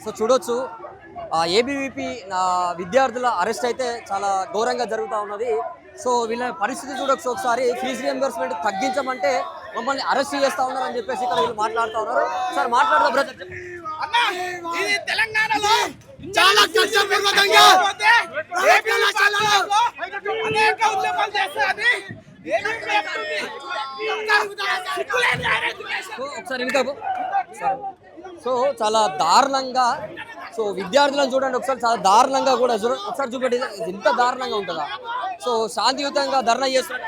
So చూడొచ్చు ABVP విద్యార్థుల arrest అయితే చాలా ఘోరంగా జరుగుతూ ఉన్నది. సో వీళ్ళ పరిస్థితి చూడొచ్చు ఒకసారి. ఫీజు రియంబర్స్మెంట్ తగ్గించమంటే మమ్మల్ని అరెస్ట్ చేస్తా ఉన్నారు అని చెప్పేసి ఇక్కడ వీళ్ళు మాట్లాడుతూ ఉన్నారు. సార్ మాట్లాడదా బ్రదర్? ఇది తెలంగాణలో చాలా కష్టపూర్వకంగా అనేక ఉద్యమాలు చేస్తారని ఒకసారి ఇంకా సో చాలా దారుణంగా సో విద్యార్థులను చూడండి ఒకసారి, చాలా దారుణంగా కూడా ఒకసారి చూపెట్టి ఎంత దారుణంగా ఉంటుందా. సో శాంతియుతంగా ధర్నా చేస్తున్నారు.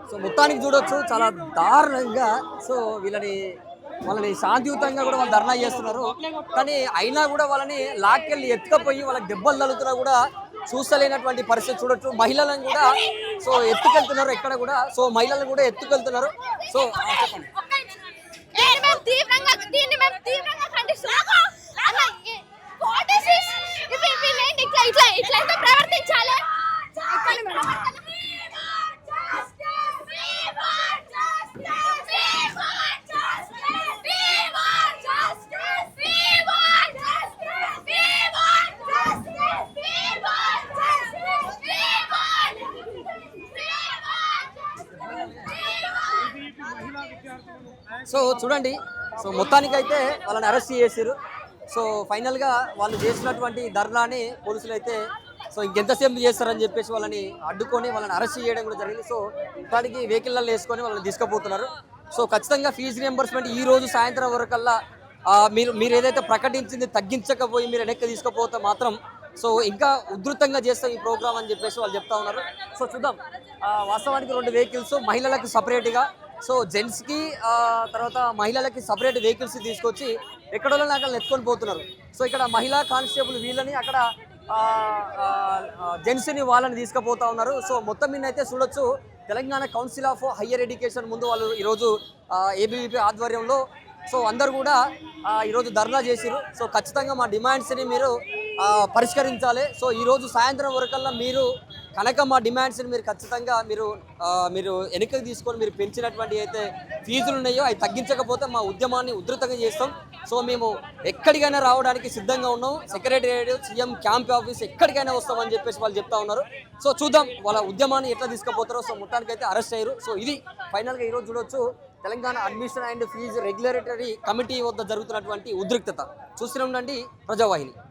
సో మొత్తానికి చూడొచ్చు చాలా దారుణంగా సో వాళ్ళని శాంతియుతంగా కూడా వాళ్ళు ధర్నా చేస్తున్నారు. కానీ అయినా కూడా వాళ్ళని లాక్కెళ్ళి ఎత్తుకపోయి వాళ్ళకి దెబ్బలు తగులుతున్నా కూడా చూస్తలేనటువంటి పరిస్థితి చూడొచ్చు. మహిళలను కూడా సో ఎత్తుకెళ్తున్నారు ఎక్కడ కూడా. సో మహిళలను కూడా ఎత్తుకెళ్తున్నారు. సో చెప్పండి. సో చూడండి, సో మొత్తానికైతే వాళ్ళని అరెస్ట్ చేశారు. సో ఫైనల్గా వాళ్ళు చేసినటువంటి ధర్నాని పోలీసులు అయితే సో ఇంకెంతసేపు చేస్తారని చెప్పేసి వాళ్ళని అడ్డుకొని వాళ్ళని అరెస్ట్ చేయడం కూడా జరిగింది. సో ఇప్పటికి వెహికల్లో వేసుకొని వాళ్ళని తీసుకుపోతున్నారు. సో ఖచ్చితంగా ఫీజు రియంబర్స్మెంట్ ఈ రోజు సాయంత్రం వరకల్లా మీరు ఏదైతే ప్రకటించింది తగ్గించకపోయి మీరు వెనక్కి తీసుకుపోతే మాత్రం సో ఇంకా ఉధృతంగా చేస్తాం ఈ ప్రోగ్రామ్ అని చెప్పేసి వాళ్ళు చెప్తా ఉన్నారు. సో చూద్దాం. వాస్తవానికి 2 వెహికల్స్ మహిళలకు సపరేట్గా, సో జెంట్స్కి తర్వాత మహిళలకి సపరేట్ వెహికల్స్ తీసుకొచ్చి ఎక్కడో అక్కడ ఎత్తుకొని పోతున్నారు. సో ఇక్కడ మహిళా కానిస్టేబుల్ వీళ్ళని, అక్కడ జెంట్స్ని వాళ్ళని తీసుకుపోతా ఉన్నారు. సో మొత్తం మీద అయితే చూడొచ్చు Telangana council of higher education ముందు వాళ్ళు ఈరోజు ఏబీవీపీ ఆధ్వర్యంలో సో అందరు కూడా ఈరోజు ధర్నా చేసిరు. సో ఖచ్చితంగా మా డిమాండ్స్ని మీరు పరిష్కరించాలి. సో ఈరోజు సాయంత్రం వరకల్లా మీరు కనుక మా డిమాండ్స్ని మీరు ఖచ్చితంగా మీరు వెనక్కి తీసుకొని మీరు పెంచినటువంటి అయితే ఫీజులు ఉన్నాయో అవి తగ్గించకపోతే మా ఉద్యమాన్ని ఉధృతంగా చేస్తాం. సో మేము ఎక్కడికైనా రావడానికి సిద్ధంగా ఉన్నాం. సెక్రటేరియట్, సీఎం క్యాంప్ ఆఫీస్ ఎక్కడికైనా వస్తామని చెప్పేసి వాళ్ళు చెప్తా ఉన్నారు. సో చూద్దాం వాళ్ళ ఉద్యమాన్ని ఎట్లా తీసుకుపోతారో. సో మొత్తానికైతే అరెస్ట్ అయ్యారు. సో ఇది ఫైనల్గా ఈరోజు చూడొచ్చు Telangana admission and fee regulatory committee వద్ద జరుగుతున్నటువంటి ఉద్రిక్తత. చూస్తూనే ఉండండి ప్రజావాహిని.